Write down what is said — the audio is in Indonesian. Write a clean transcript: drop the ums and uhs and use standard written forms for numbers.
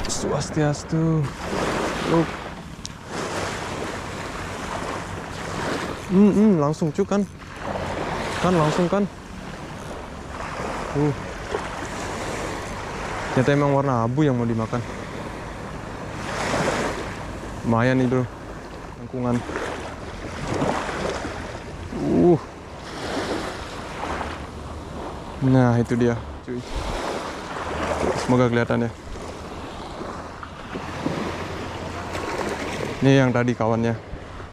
Swastiastu. Look. Langsung cuk kan. Langsung kan. Ternyata emang warna abu yang mau dimakan. Lumayan nih bro, lengkungan. Nah itu dia cuy. Semoga kelihatan ya. Ini yang tadi kawannya.